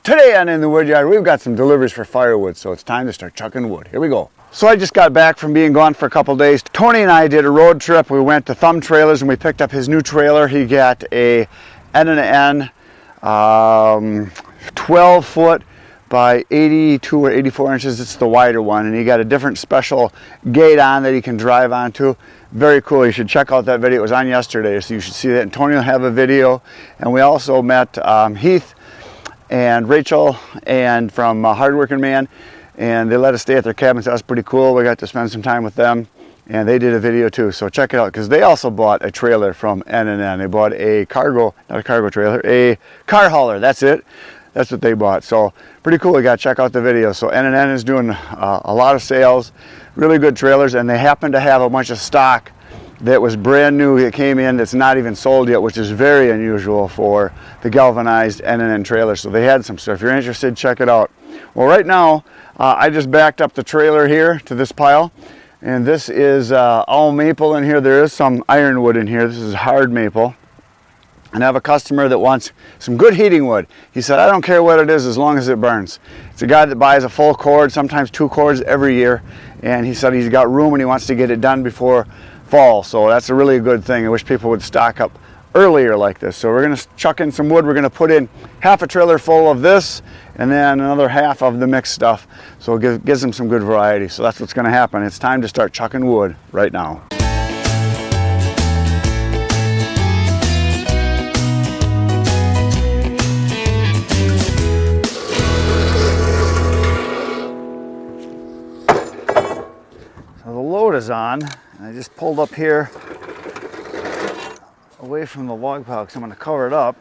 Today on In the Woodyard, we've got some deliveries for Firewood, so it's time to start chucking wood. Here we go. So I just got back from being gone for a couple days. Tony and I did a road trip. We went to Thumb Trailers and we picked up his new trailer. He got a N&N 12 foot by 82 or 84 inches. It's the wider one, and he got a different special gate on that he can drive onto. Very cool. You should check out that video. It was on yesterday, so you should see that. And Tony will have a video. And we also met Heath and Rachel and from Hardworking Man, and they let us stay at their cabin, so that's pretty cool. We got to spend some time with them, and they did a video too, so check it out, because they also bought a trailer from N&N. They bought a cargo, not a cargo trailer, a car hauler. That's it. That's what they bought. So pretty cool. We got to check out the video. So N&N is doing a lot of sales, really good trailers, and they happen to have a bunch of stock that was brand new. It came in that's not even sold yet, which is very unusual for the galvanized N&N trailer. So they had some stuff. If you're interested, check it out. Well, right now I just backed up the trailer here to this pile, and this is all maple in here. There is some ironwood in here. This is hard maple. And I have a customer that wants some good heating wood. He said, I don't care what it is as long as it burns. It's a guy that buys a full cord, sometimes 2 cords every year. And he said he's got room and he wants to get it done before fall. So that's a really good thing. I wish people would stock up earlier like this. So we're going to chuck in some wood. We're going to put in half a trailer full of this and then another half of the mixed stuff. So it gives them some good variety. So that's what's going to happen. It's time to start chucking wood right now. Is on, and I just pulled up here away from the log pile because I'm going to cover it up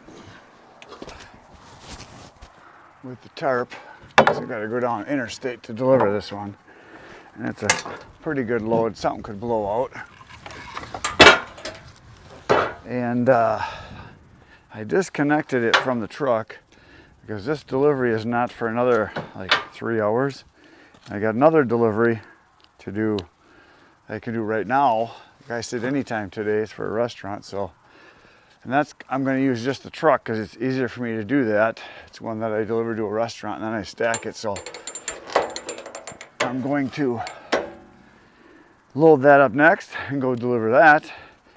with the tarp. So I've got to go down interstate to deliver this one, and it's a pretty good load. Something could blow out, and I disconnected it from the truck because this delivery is not for another like 3 hours. I got another delivery to do. I can do right now. The guy said anytime today. It's for a restaurant, so, and that's, I'm going to use just the truck because it's easier for me to do that. It's one that I deliver to a restaurant and then I stack it. So I'm going to load that up next and go deliver that.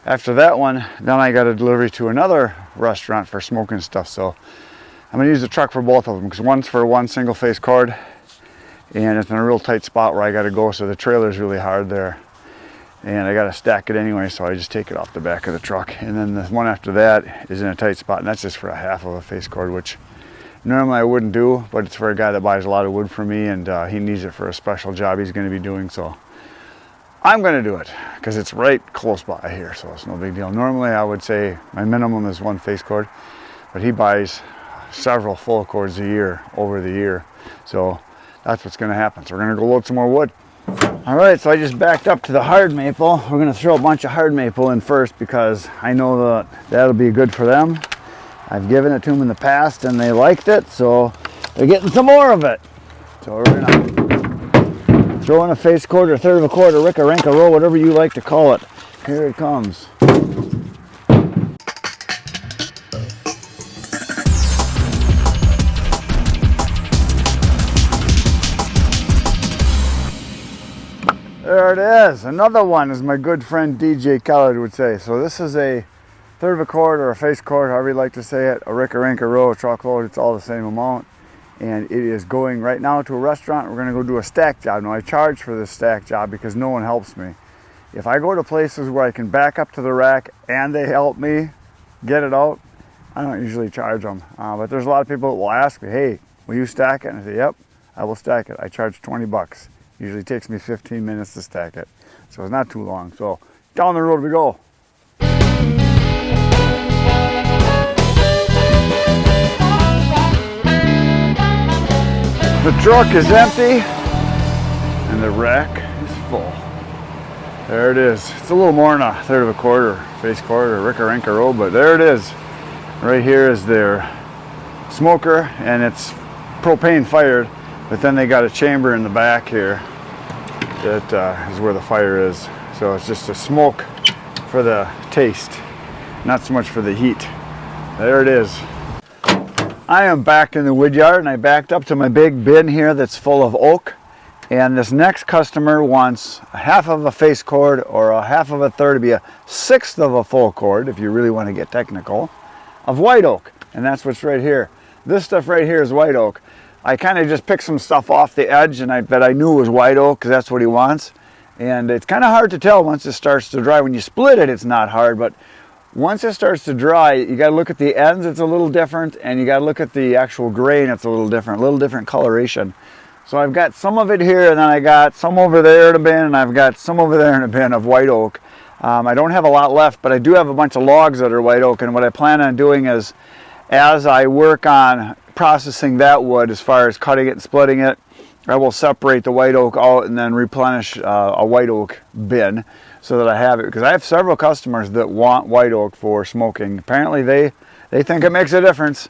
After that one, then I got a delivery to another restaurant for smoking stuff. So I'm going to use the truck for both of them because one's for one single face cord and it's in a real tight spot where I got to go. So the trailer's really hard there. And I got to stack it anyway, so I just take it off the back of the truck. And then the one after that is in a tight spot, and that's just for a half of a face cord, which normally I wouldn't do, but it's for a guy that buys a lot of wood from me, and he needs it for a special job he's going to be doing, so I'm going to do it because it's right close by here, so it's no big deal. Normally I would say my minimum is 1 face cord, but he buys several full cords a year over the year, so that's what's going to happen. So we're going to go load some more wood. All right, so I just backed up to the hard maple. We're going to throw a bunch of hard maple in first because I know that that'll be good for them. I've given it to them in the past and they liked it, so they're getting some more of it. So we're going to throw in a face cord or a third of a cord or ricka-ranka roll, whatever you like to call it. Here it comes. There it is. Another one, as my good friend DJ Khaled would say. So this is a third of a cord or a face cord, however you like to say it, a ricka-ranka row, a truckload. It's all the same amount. And it is going right now to a restaurant. We're going to go do a stack job. Now I charge for this stack job because no one helps me. If I go to places where I can back up to the rack and they help me get it out, I don't usually charge them. But there's a lot of people that will ask me, hey, will you stack it? And I say, yep, I will stack it. I charge 20 bucks. Usually takes me 15 minutes to stack it. So it's not too long. So down the road we go. The truck is empty and the rack is full. There it is. It's a little more than a third of a cord or face cord or ricka-ranka roll, but there it is. Right here is their smoker, and it's propane fired. But then they got a chamber in the back here that is where the fire is. So it's just a smoke for the taste, not so much for the heat. There it is. I am back in the wood yard, and I backed up to my big bin here that's full of oak. And this next customer wants a half of a face cord or a half of a third to be a sixth of a full cord, if you really want to get technical, of white oak. And that's what's right here. This stuff right here is white oak. I kind of just picked some stuff off the edge and that I knew was white oak because that's what he wants. And it's kind of hard to tell once it starts to dry. When you split it, it's not hard, but once it starts to dry, you got to look at the ends, it's a little different, and you got to look at the actual grain, it's a little different coloration. So I've got some of it here, and then I got some over there in a bin, and I've got some over there in a bin of white oak. I don't have a lot left, but I do have a bunch of logs that are white oak, and what I plan on doing is, as I work on processing that wood, as far as cutting it and splitting it, I will separate the white oak out and then replenish a white oak bin so that I have it, because I have several customers that want white oak for smoking. Apparently they think it makes a difference,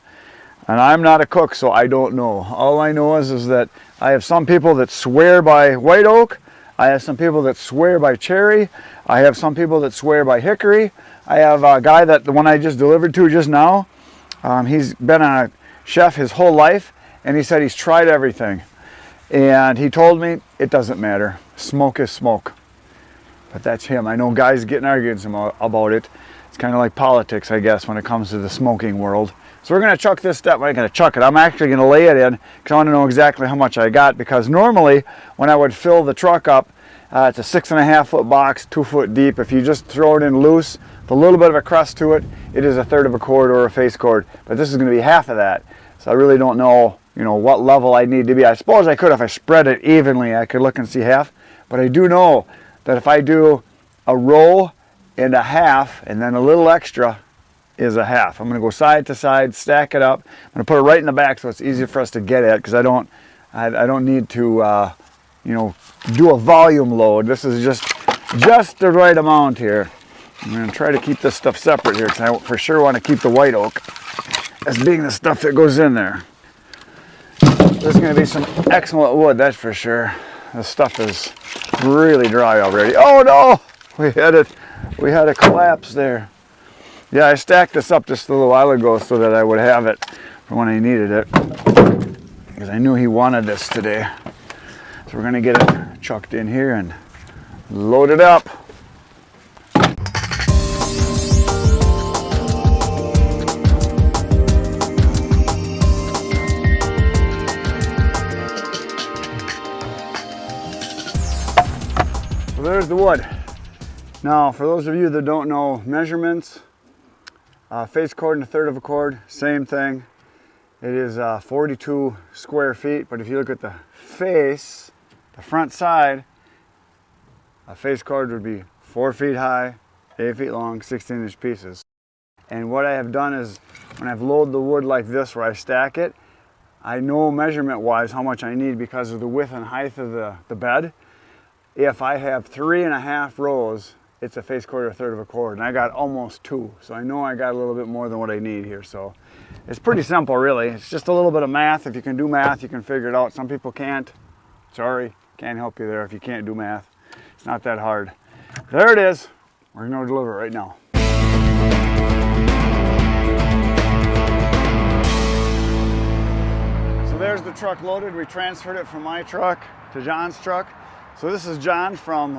and I'm not a cook, so I don't know. All I know is that I have some people that swear by white oak, I have some people that swear by cherry, I have some people that swear by hickory. I have a guy that the one I just delivered to just now, he's been a chef his whole life, and he said he's tried everything. And he told me it doesn't matter. Smoke is smoke. But that's him. I know guys getting arguments about it. It's kind of like politics, I guess, when it comes to the smoking world. So we're going to chuck this stuff. I'm going to chuck it. I'm actually going to lay it in because I want to know exactly how much I got. Because normally, when I would fill the truck up, it's a 6.5 foot box, 2 foot deep. If you just throw it in loose, with a little bit of a crust to it, it is a third of a cord or a face cord. But this is going to be half of that. So I really don't know, what level I need to be. I suppose I could, if I spread it evenly, I could look and see half. But I do know that if I do a row and a half, and then a little extra is a half. I'm going to go side to side, stack it up. I'm going to put it right in the back so it's easier for us to get at, because I don't need to, do a volume load. This is just the right amount here. I'm going to try to keep this stuff separate here, because I for sure want to keep the white oak as being the stuff that goes in there. There's going to be some excellent wood, that's for sure. This stuff is really dry already. Oh no! We had a collapse there. Yeah, I stacked this up just a little while ago so that I would have it for when I needed it, because I knew he wanted this today. So we're going to get it chucked in here and load it up. There's the wood. Now, for those of you that don't know measurements, face cord and a third of a cord, same thing. It is 42 square feet, but if you look at the face, the front side, a face cord would be 4 feet high, 8 feet long, 16-inch pieces. And what I have done is, when I've loaded the wood like this, where I stack it, I know measurement-wise how much I need because of the width and height of the bed. If I have 3.5 rows, it's a face cord or a third of a cord, and I got almost 2. So I know I got a little bit more than what I need here. So it's pretty simple, really. It's just a little bit of math. If you can do math, you can figure it out. Some people can't. Sorry, can't help you there if you can't do math. It's not that hard. There it is. We're going to deliver it right now. So there's the truck loaded. We transferred it from my truck to John's truck. So this is John from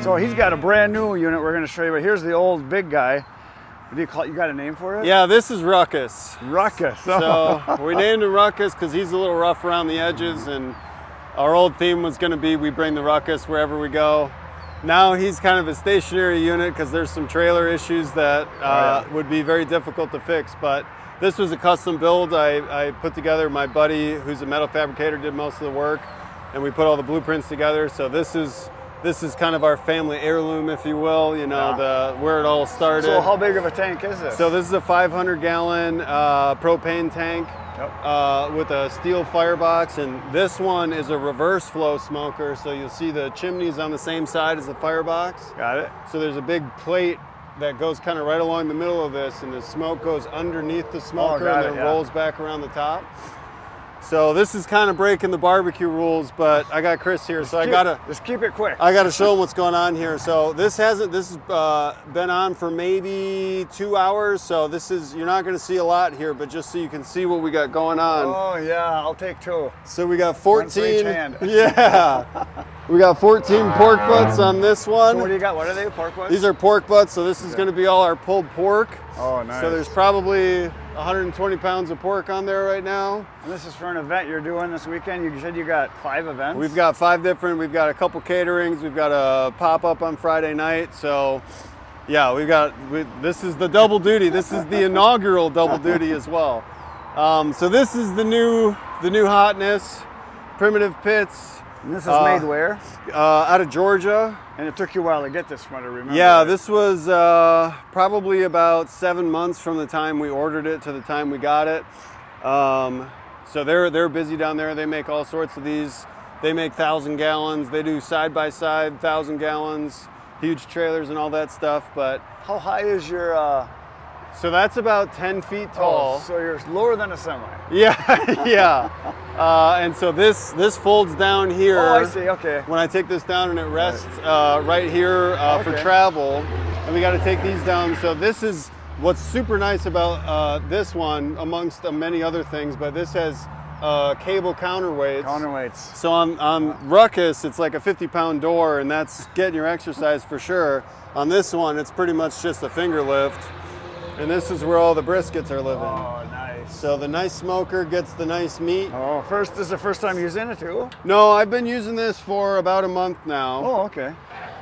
So he's got a brand new unit we're going to show you, but here's the old big guy. What do you call it? You got a name for it? Yeah, this is Ruckus. Ruckus. So we named him Ruckus because he's a little rough around the edges, and our old theme was going to be we bring the Ruckus wherever we go. Now he's kind of a stationary unit because there's some trailer issues that would be very difficult to fix. But this was a custom build I put together. My buddy, who's a metal fabricator, did most of the work, and we put all the blueprints together. So this is kind of our family heirloom, if you will. Where it all started. So how big of a tank is this? So this is a 500-gallon propane tank. Yep. With a steel firebox, and this one is a reverse flow smoker, so you'll see the chimneys on the same side as the firebox. Got it. So there's a big plate that goes kind of right along the middle of this, and the smoke goes underneath the smoker and then rolls back around the top. So this is kind of breaking the barbecue rules, but I got Chris here, so I gotta just keep it quick. I gotta show him what's going on here. So this has been on for maybe 2 hours. So you're not gonna see a lot here, but just so you can see what we got going on. Oh yeah, I'll take 2. So we got One for each 14. hand. Yeah, we got 14 pork butts on this one. So what do you got? What are they? Pork butts? These are pork butts. So this is gonna be all our pulled pork. Oh, nice. So there's probably 120 pounds of pork on there right now. And this is for an event you're doing this weekend. You said you got 5 events? We've got 5 different, we've got a couple caterings, we've got a pop-up on Friday night. So yeah, this is the double duty. This is the inaugural double duty as well. So this is the new hotness, Primitive Pits. And this is made where? Out of Georgia. And it took you a while to get this one, I remember. Yeah, this was probably about 7 months from the time we ordered it to the time we got it. So they're busy down there. They make all sorts of these. They make 1,000 gallons. They do side by side 1,000 gallons, huge trailers and all that stuff. But how high is your? So that's about 10 feet tall. Oh, so you're lower than a semi. Yeah, yeah. And so this folds down here. Oh, I see. Okay. When I take this down and it rests right here for travel, and we got to take these down. So this is what's super nice about this one, amongst many other things. But this has cable counterweights. Counterweights. So on Ruckus, it's like a 50-pound door, and that's getting your exercise for sure. On this one, it's pretty much just a finger lift. And this is where all the briskets are living. Oh, nice. So the nice smoker gets the nice meat. Oh, this is the first time using it too? No, I've been using this for about a month now. Oh, okay.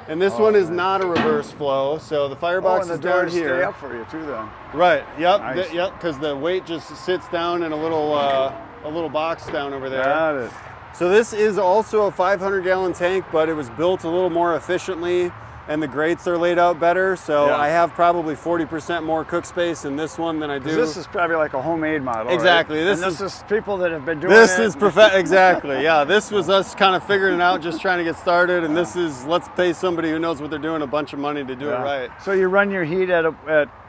And this one is not a reverse flow, so the firebox and is the down doors here. stay up for you too then. Right, yep, Nice. yep, because the weight just sits down in a little box down over there. Got it. So this is also a 500-gallon tank, but it was built a little more efficiently, and the grates are laid out better. So Yeah. I have probably 40% more cook space in this one than I do. This is probably like a homemade model. Exactly. Right? This is people that have been doing This it. is perfect. Exactly. Yeah. This was us kind of figuring it out, just trying to get started. And this is, let's pay somebody who knows what they're doing a bunch of money to do it right. So you run your heat at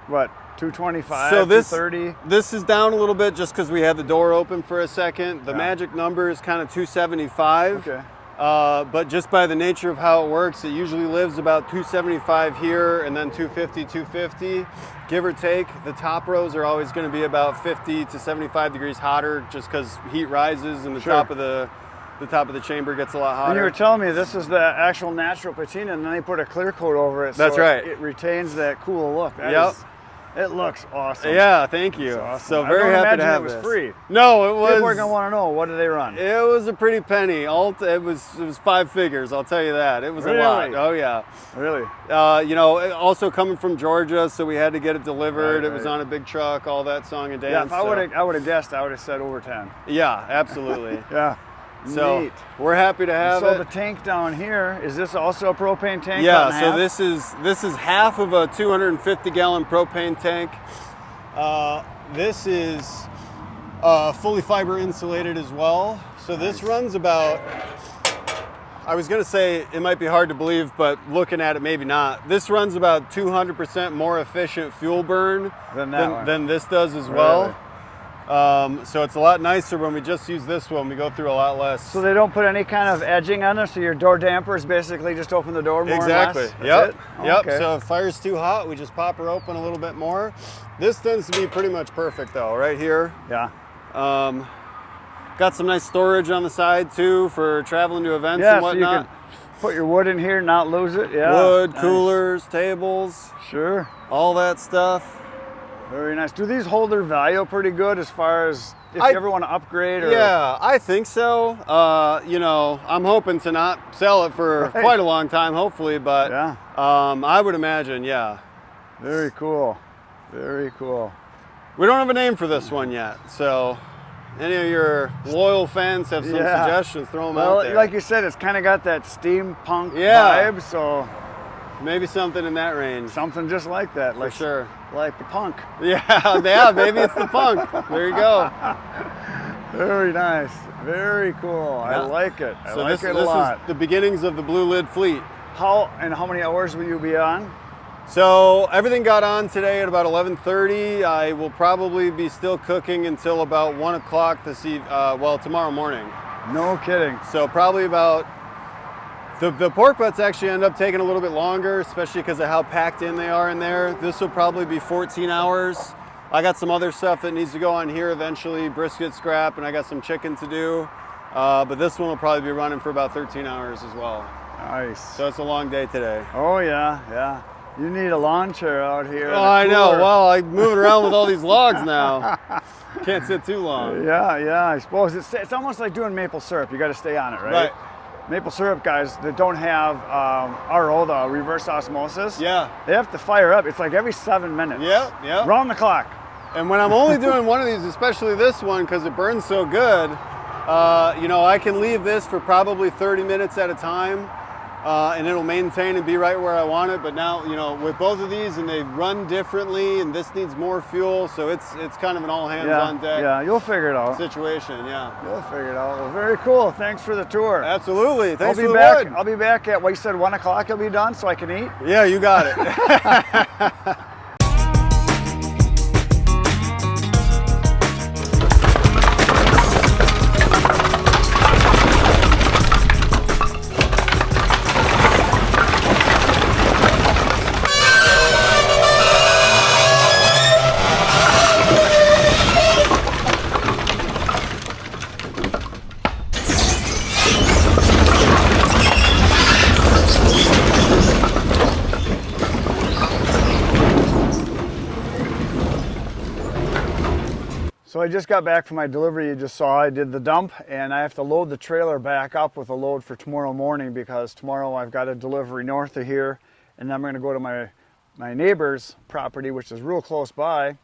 what, 225, So this 230? This is down a little bit just because we had the door open for a second. The magic number is kind of 275. Okay. But just by the nature of how it works, it usually lives about 275 here and then 250, 250, give or take. The top rows are always going to be about 50 to 75 degrees hotter just because heat rises and the top of the chamber gets a lot hotter. And you were telling me this is the actual natural patina, and then they put a clear coat over it. That's so right. It retains that cool look. Yep. It looks awesome. Yeah, thank you. Awesome. So I very don't happy to imagine have it was this. free. No, it was. People are gonna want to know, what do they run? It was a pretty penny. It was 5 figures. I'll tell you that. It was a lot. Oh yeah. Really? Also coming from Georgia, so we had to get it delivered. Right, It was on a big truck. All that song and dance. Yeah. If I would have guessed, I would have said over 10. Yeah, absolutely. Yeah. So Neat. we're happy to have So it. the tank down here, is this also a propane tank? Yeah. So this is half of a 250-gallon propane tank. This is fully fiber insulated as well. So this runs about, I was going to say it might be hard to believe, but looking at it, maybe not. This runs about 200% more efficient fuel burn than this does as well. So it's a lot nicer when we just use this one. We go through a lot less. So they don't put any kind of edging on there, so your door dampers basically just open the door more Exactly. or less? Yep. Oh, Yep. okay. So if fire's too hot, we just pop her open a little bit more. This tends to be pretty much perfect though, right here. Yeah. Got some nice storage on the side too for traveling to events Yeah, and so you whatnot. can put your wood in here, not lose it. Yeah. Wood, Nice. coolers, tables, Sure. all that stuff. Very nice. Do these hold their value pretty good as far as if you ever want to upgrade? Or... Yeah, I think so. I'm hoping to not sell it for quite a long time, hopefully, but Yeah. I would imagine, yeah. Very cool. Very cool. We don't have a name for this one yet, so any of your loyal fans have some suggestions, throw them out there. Like you said, it's kind of got that steampunk vibe, so maybe something in that range. something just like that. For sure. Like the punk. Yeah, maybe it's the punk. There you go. Very nice. Very cool. I like it. I like it a lot. This is the beginnings of the Blue Lid fleet. How many hours will you be on? So everything got on today at about 11:30. I will probably be still cooking until about 1 o'clock tomorrow morning. No kidding. So probably about, the pork butts actually end up taking a little bit longer, especially because of how packed in they are in there. This will probably be 14 hours. I got some other stuff that needs to go on here eventually, brisket scrap, and I got some chicken to do. But this one will probably be running for about 13 hours as well. Nice. So it's a long day today. Oh yeah, yeah. You need a lawn chair out here. Oh, I know. Well, I'm moving around with all these logs now. Can't sit too long. Yeah, I suppose it's almost like doing maple syrup. You got to stay on it, right? Maple syrup guys that don't have RO, the reverse osmosis. Yeah. They have to fire up. It's like every 7 minutes. Yeah. Round the clock. And when I'm only doing one of these, especially this one, because it burns so good, I can leave this for probably 30 minutes at a time, and it'll maintain and be right where I want it. But now, with both of these, and they run differently, and this needs more fuel, so it's kind of an all hands on deck. Yeah, you'll figure it out. Situation. Yeah. You'll figure it out. Well, very cool. Thanks for the tour. Absolutely. Thanks for the wood. wood. I'll be back at, you said 1 o'clock you'll be done so I can eat? Yeah, you got it. So I just got back from my delivery. You just saw I did the dump, and I have to load the trailer back up with a load for tomorrow morning because tomorrow I've got a delivery north of here, and then I'm going to go to my neighbor's property, which is real close by,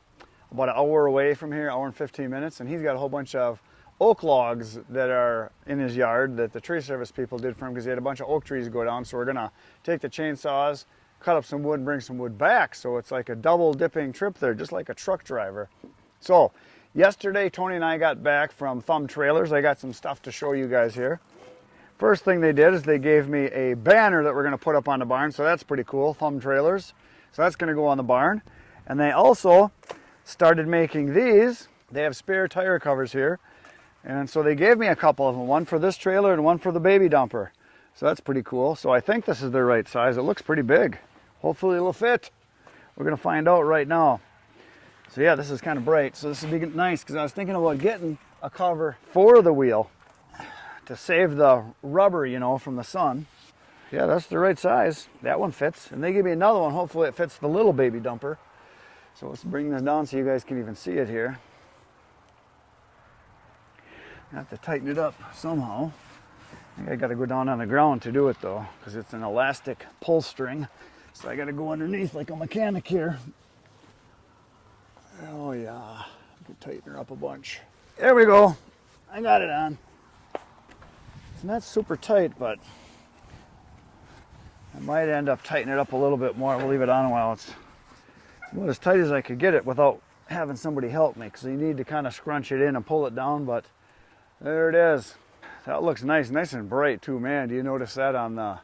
about an hour away from here, hour and 15 minutes, and he's got a whole bunch of oak logs that are in his yard that the tree service people did for him because he had a bunch of oak trees go down. So we're going to take the chainsaws, cut up some wood, and bring some wood back. So it's like a double dipping trip there, just like a truck driver. So yesterday, Tony and I got back from Thumb Trailers. I got some stuff to show you guys here. First thing they did is they gave me a banner that we're going to put up on the barn, so that's pretty cool, Thumb Trailers. So that's going to go on the barn. And they also started making these. They have spare tire covers here. And so they gave me a couple of them, one for this trailer and one for the baby dumper. So that's pretty cool. So I think this is the right size. It looks pretty big. Hopefully it'll fit. We're going to find out right now. So yeah, this is kind of bright. So this would be nice because I was thinking about getting a cover for the wheel to save the rubber, from the sun. Yeah, that's the right size. That one fits. And they give me another one. Hopefully it fits the little baby dumper. So let's bring this down so you guys can even see it here. I have to tighten it up somehow. I think I got to go down on the ground to do it though, because it's an elastic pull string. So I got to go underneath like a mechanic here. Oh yeah, I can tighten her up a bunch. There we go. I got it on. It's not super tight, but I might end up tightening it up a little bit more. We'll leave it on a while. It's about as tight as I could get it without having somebody help me, because you need to kind of scrunch it in and pull it down, but there it is. That looks nice and bright too, man. Do you notice that on the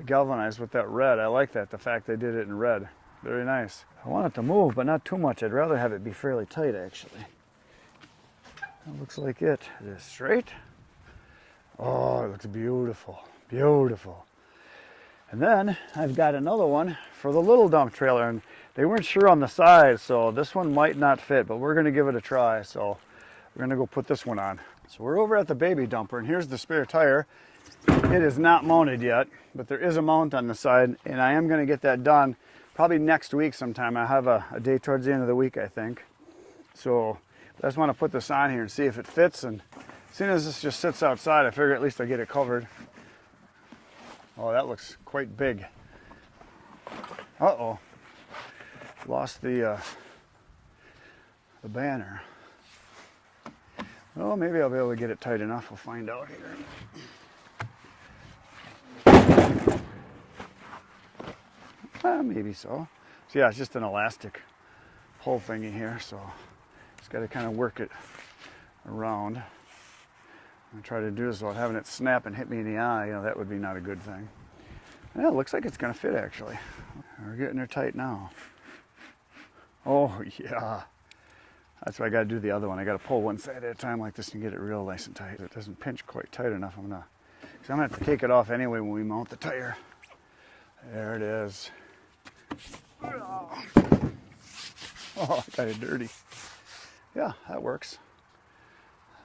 galvanized with that red? I like that, the fact they did it in red. Very nice. I want it to move, but not too much. I'd rather have it be fairly tight, actually. That looks like it. It is straight. Oh, it looks beautiful. Beautiful. And then I've got another one for the little dump trailer, and they weren't sure on the size, so this one might not fit, but we're going to give it a try. So we're going to go put this one on. So we're over at the baby dumper, and here's the spare tire. It is not mounted yet, but there is a mount on the side, and I am going to get that done probably next week sometime. I have a day towards the end of the week, I think. So I just want to put this on here and see if it fits, and as soon as this just sits outside, I figure at least I get it covered. Oh, that looks quite big. Uh-oh. Lost the banner. Well, maybe I'll be able to get it tight enough. We'll find out here. Maybe so. So yeah, it's just an elastic pull thingy here, so just got to kind of work it around. I'm try to do this without having it snap and hit me in the eye. That would be not a good thing. Yeah, it looks like it's going to fit actually. We're getting her tight now. Oh yeah. That's why I gotta do the other one. I gotta pull one side at a time like this and get it real nice and tight. If it doesn't pinch quite tight enough, I'm gonna have to take it off anyway when we mount the tire. There it is. Oh, I got it dirty. Yeah, that works.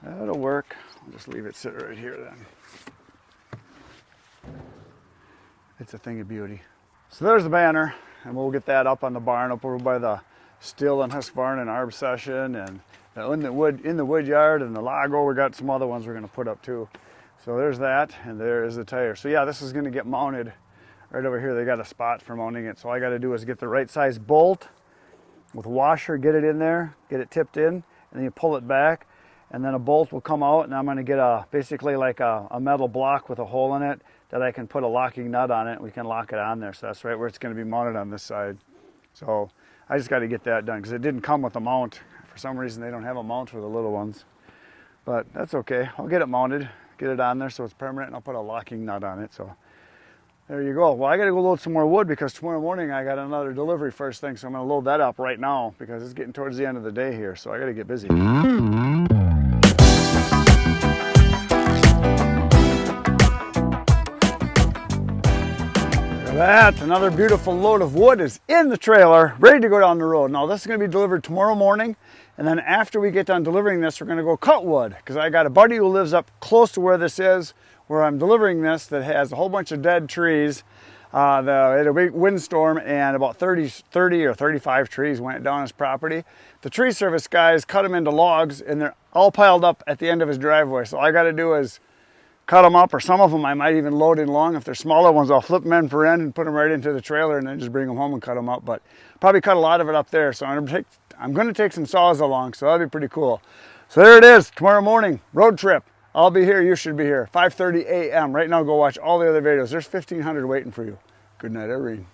That'll work. I'll just leave it sit right here then. It's a thing of beauty. So there's the banner, and we'll get that up on the barn up over by the Still and Husqvarna and Arb Session, and in the wood yard and the Lago. We got some other ones we're going to put up too. So there's that, and there is the tire. So yeah, this is going to get mounted right over here. They got a spot for mounting it. So all I got to do is get the right size bolt with a washer, get it in there, get it tipped in, and then you pull it back, and then a bolt will come out, and I'm going to get basically like a metal block with a hole in it that I can put a locking nut on it. We can lock it on there. So that's right where it's going to be mounted on this side. So I just got to get that done because it didn't come with a mount. For some reason they don't have a mount for the little ones, but that's okay. I'll get it mounted, get it on there so it's permanent, and I'll put a locking nut on it. So there you go. Well, I got to go load some more wood because tomorrow morning I got another delivery first thing, so I'm going to load that up right now because it's getting towards the end of the day here, so I got to get busy. That, another beautiful load of wood is in the trailer, ready to go down the road. Now this is going to be delivered tomorrow morning, and then after we get done delivering this, we're going to go cut wood, because I got a buddy who lives up close to where this is, where I'm delivering this, that has a whole bunch of dead trees. They had a big windstorm, and about 30 or 35 trees went down his property. The tree service guys cut them into logs, and they're all piled up at the end of his driveway. So all I got to do is cut them up, or some of them I might even load in long. If they're smaller ones, I'll flip them end for end and put them right into the trailer and then just bring them home and cut them up. But probably cut a lot of it up there. So I'm going to take some saws along, so that'll be pretty cool. So there it is, tomorrow morning, road trip. I'll be here, you should be here, 5:30 a.m. Right now, go watch all the other videos. There's 1,500 waiting for you. Good night, Irene.